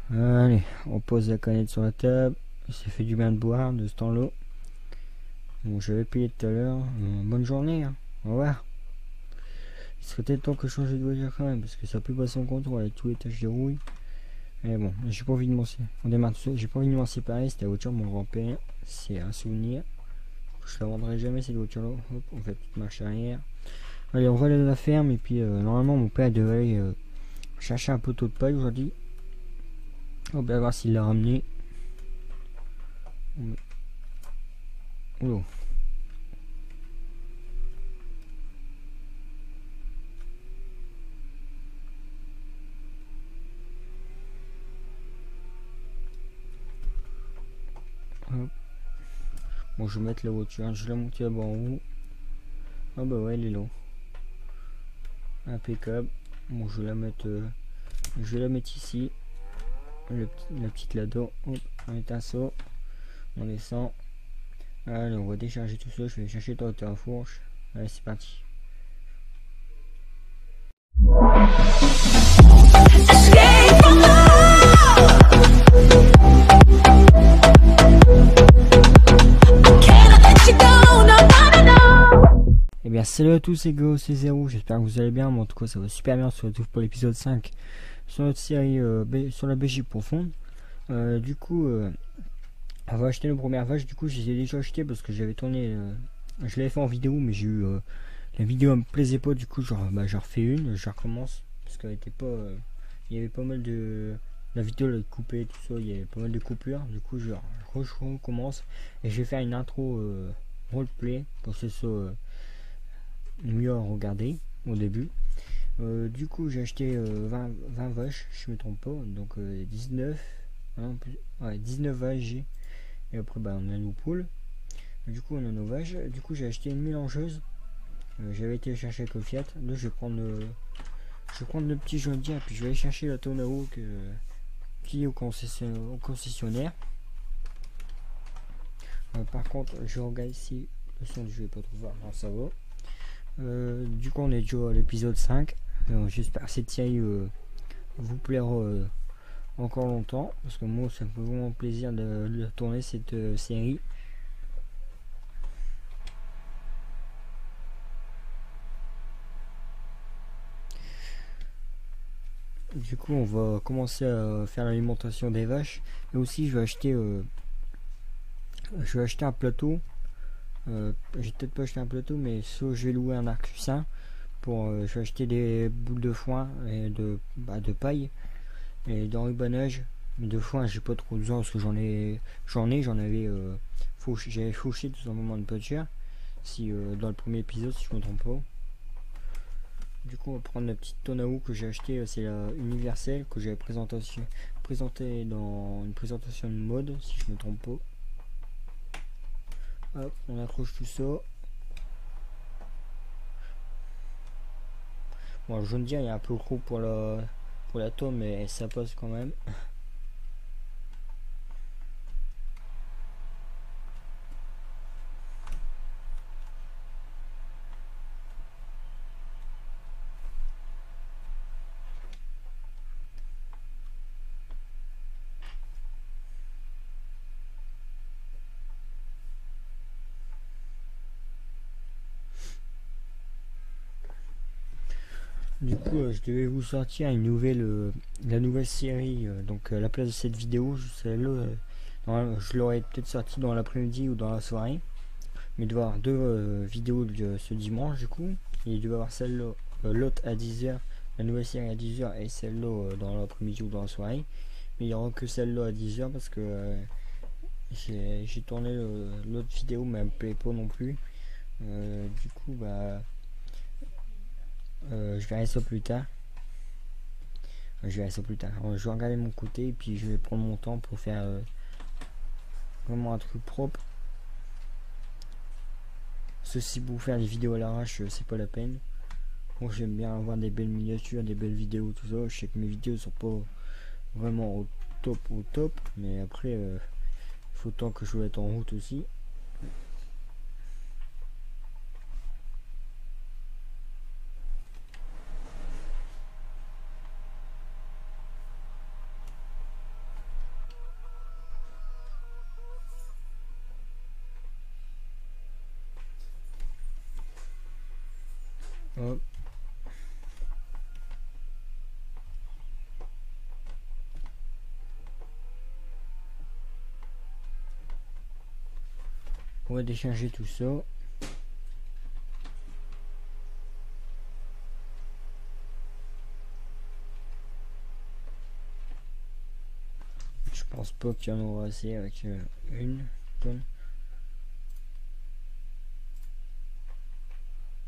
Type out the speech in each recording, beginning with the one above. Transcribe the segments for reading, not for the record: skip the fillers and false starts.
Allez, on pose la canette sur la table. Ça fait du bien de boire de ce temps-là. Bon, j'avais payé tout à l'heure. Bonne journée, hein. Au revoir. Il serait peut-être temps que je change de voiture quand même, parce que ça peut pas son contrôle avec tous les taches de rouille. Mais bon, j'ai pas envie de m'en séparer. On démarre tout seul. J'ai pas envie de m'en séparer. C'était la voiture de mon grand-père. C'est un souvenir. Je la vendrai jamais cette voiture-là. Hop, on fait petite marche arrière. Allez, on va aller à la ferme. Et puis, normalement, mon père devait aller chercher un poteau de paille aujourd'hui. On va voir s'il l'a ramené. Oula. Hop. Bon, je vais mettre la voiture. Je vais la monter là-bas en haut. Ah bah ouais, elle est là. Impeccable. Bon, je vais la mettre ici. La petite là-dedans. Hop, on éteint ça. On descend. Allez, on va décharger tout ça. Je vais chercher ta hauteur à fourche. Allez, c'est parti. Eh bien, salut à tous, c'est Go, c'est Zéro. J'espère que vous allez bien. Moi, en tout cas, ça va super bien. On se retrouve pour l'épisode 5 sur notre série sur la Belgique profonde. Du coup, on va acheter nos premières vaches. Du coup, je les ai déjà achetées parce que j'avais tourné. Je l'avais fait en vidéo, mais j'ai eu. La vidéo me plaisait pas. Du coup, j'en refais une. Je recommence. Parce qu'elle était pas. Il y avait pas mal de. La vidéo elle coupée, tout ça. Il y avait pas mal de coupures. Du coup, je recommence. Et je vais faire une intro roleplay pour que ce soit mieux à regarder au début. Du coup, j'ai acheté 20 vaches, je me trompe pas. Donc 19. Hein, ouais, 19 vaches j'ai. Et après, bah, on a nos poules. Du coup, on a nos vaches. Du coup, j'ai acheté une mélangeuse. J'avais été chercher avec le Fiat. Là, je vais prendre le petit John Deere. Puis je vais aller chercher la Tonao qui est au concessionnaire. Par contre, je regarde ici. Le son, je vais pas trop voir. Non, ça va. Du coup, on est déjà à l'épisode 5. J'espère que cette série vous plaira encore longtemps. Parce que moi, ça me fait vraiment plaisir de tourner cette série. Du coup, on va commencer à faire l'alimentation des vaches. Et aussi, je vais acheter un plateau. J'ai peut-être pas acheté un plateau, mais soit je vais louer un arcusin pour. Je vais acheter des boules de foin et de paille et d'enrubannage. De foin, j'ai pas trop besoin parce que j'en avais. J'avais fauché tout simplement de pas de chair. Si dans le premier épisode, si je me trompe pas. Du coup, on va prendre la petite Tonao que j'ai acheté, c'est la universelle que j'avais présenté dans une présentation de mode, si je me trompe pas. Hop, on accroche tout ça. Bon, je veux dire, il est un peu gros pour la tome, mais ça passe quand même. Du coup, je devais vous sortir la nouvelle série. Donc, à la place de cette vidéo, je l'aurais peut-être sorti dans l'après-midi ou dans la soirée. Mais il doit y avoir deux vidéos de ce dimanche, du coup. Il doit y avoir celle-là, l'autre à 10h, la nouvelle série à 10h, et celle-là dans l'après-midi ou dans la soirée. Mais il n'y aura que celle-là à 10h parce que j'ai tourné l'autre vidéo, mais elle me plaît pas non plus. Du coup, bah. Je verrai ça plus tard. Je vais regarder mon côté et puis je vais prendre mon temps pour faire vraiment un truc propre. Ceci pour faire des vidéos à l'arrache, c'est pas la peine. Moi j'aime bien avoir des belles miniatures, des belles vidéos, tout ça. Je sais que mes vidéos sont pas vraiment au top, mais après il faut tant que je vais être en route aussi. Hop. On va décharger tout ça. Je pense pas qu'il y en aura assez avec une tonne.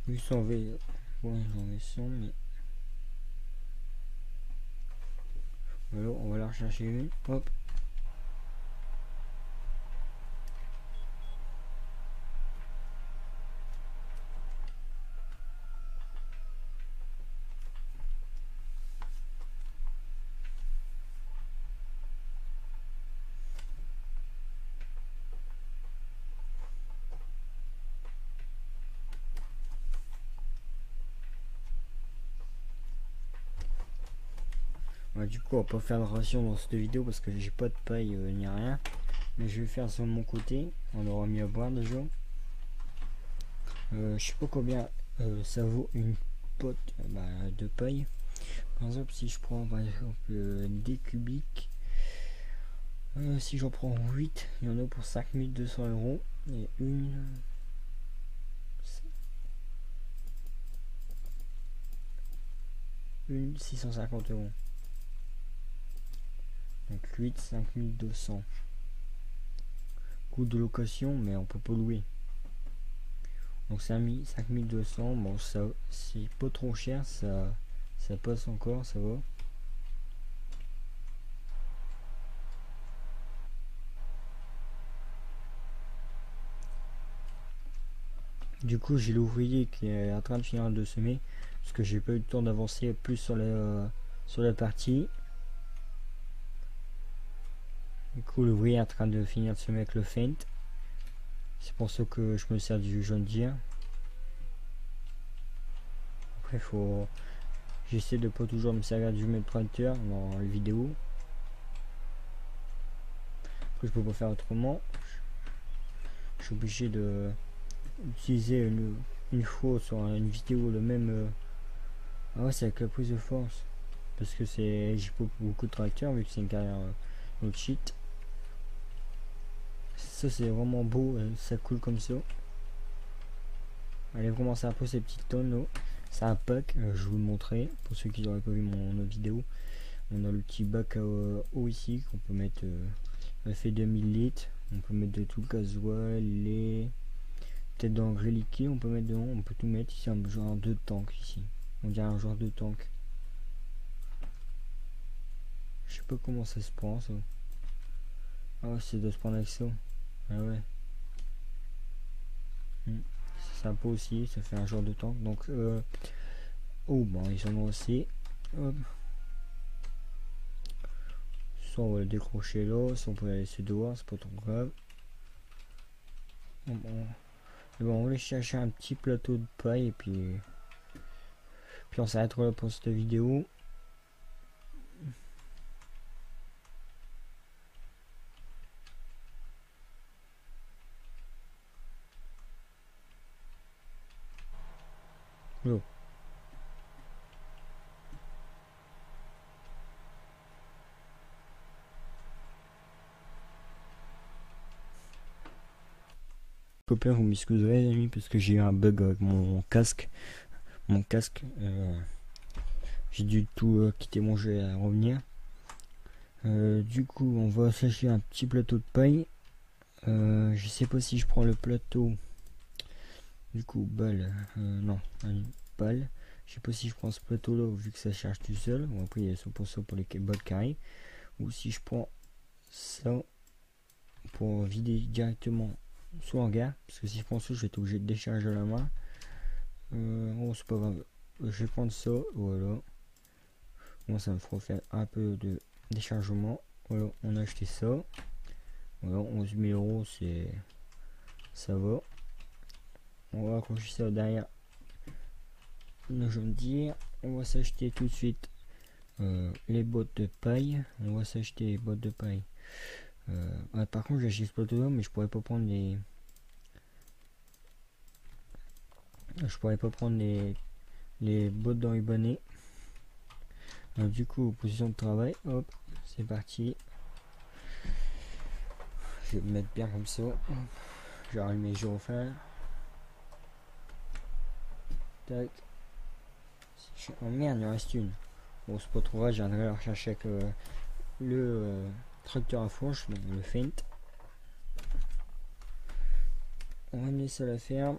800 V. Bon, j'en ai 100, mais. Voilà, on va la rechercher une. Hop. Ouais, du coup, on va pas faire de ration dans cette vidéo parce que j'ai pas de paille ni rien. Mais je vais faire ça de mon côté. On aura mis à boire déjà. Je sais pas combien ça vaut une pote de paille. Par exemple, si je prends par exemple des cubiques, si j'en prends 8, il y en a pour 5200 euros. Et une 650 euros. Donc 8, 5200. Coût de location, mais on peut pas louer. Donc c'est 5200. Bon, ça c'est pas trop cher, ça passe encore, ça va. Du coup, j'ai l'ouvrier qui est en train de finir de semer parce que j'ai pas eu le temps d'avancer plus sur la partie. Du coup, l'ouvrier est en train de finir de semer avec le Feint. C'est pour ça que je me sers du John Deere. Après, j'essaie de pas toujours me servir du même tracteur dans les vidéos. Après, je peux pas faire autrement. Je suis obligé de utiliser une fois sur une vidéo le même. Ah ouais, c'est avec la prise de force. Parce que j'ai pas beaucoup de tracteurs vu que c'est une carrière no cheat. Ça c'est vraiment beau, ça coule comme ça. Allez, vraiment ça un peu ces petites tonnes là. C'est un pack, je vais vous le montrer pour ceux qui n'auraient pas vu notre vidéo. On a le petit bac à eau ici qu'on peut mettre, ça fait 2000 litres. On peut mettre de tout le gasoil, les peut-être d'engrais liquide, on peut mettre dedans, on peut tout mettre ici, un genre de tank ici. On dirait un genre de tank. Je sais pas comment ça se prend ça. Ah ouais, c'est de se prendre avec ça. Ah ouais. C'est sympa aussi, ça fait un genre de tank. Donc oh bon, ils en ont aussi. Hop. Soit on va le décrocher là, soit on peut la laisser dehors, c'est pas trop grave. Bon, on va aller chercher un petit plateau de paille et puis on s'arrêtera là pour cette vidéo. Oh. Copain, vous m'excuserez les amis parce que j'ai eu un bug avec mon casque. J'ai dû tout quitter mon jeu et revenir. Du coup, on va s'acheter un petit plateau de paille. Je sais pas si je prends le plateau. Du coup, balle. Non, une balle. Je sais pas si je prends ce plateau là vu que ça charge tout seul. Bon, après, il y a ça pour ça pour les balles carrées. Ou si je prends ça pour vider directement sous hangar. Parce que si je prends ça, je vais être obligé de décharger à la main. Oh, c'est pas grave. Je vais prendre ça. Voilà. Moi, ça me fera faire un peu de déchargement. Voilà, on a acheté ça. Voilà, 11 000 euros, ça va. On va accrocher ça derrière nos John Deere. On va s'acheter tout de suite les bottes de paille. On va s'acheter les bottes de paille. Par contre, j'ai acheté ce plateau, mais je pourrais pas prendre les. Je pourrais pas prendre les bottes d'enrubanné. Donc du coup, position de travail, hop, c'est parti. Je vais me mettre bien comme ça. Je vais rallumer mes gyrophares. Tac. Oh merde, il en reste une. Bon, c'est pas trop grave, je viendrai la rechercher avec le tracteur à fourche, donc le Feint. On va amener ça à la ferme.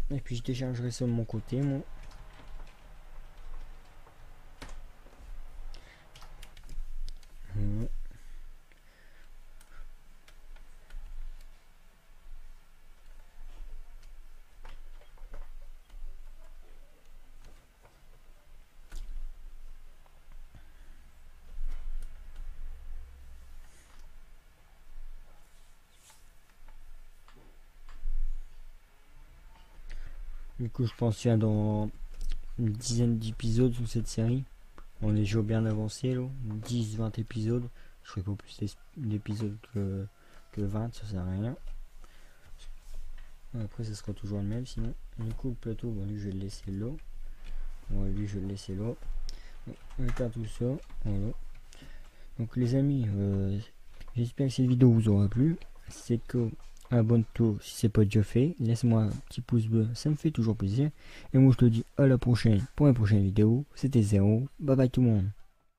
Et puis je déchargerai ça de mon côté, moi. Du coup, je pense qu'il y a dans une dizaine d'épisodes sur cette série. On est déjà bien avancé, là. 10-20 épisodes. Je ferai pas plus d'épisodes que 20, ça sert à rien. Après, ça sera toujours le même, sinon. Du coup, le plateau, bon, lui, je vais le laisser là. Bon, lui, je vais le laisser là. On va faire tout ça. Voilà. Donc, les amis, j'espère que cette vidéo vous aura plu. C'est que abonne-toi si c'est pas déjà fait. Laisse-moi un petit pouce bleu, ça me fait toujours plaisir. Et moi, je te dis à la prochaine pour une prochaine vidéo. C'était Zéro. Bye bye tout le monde.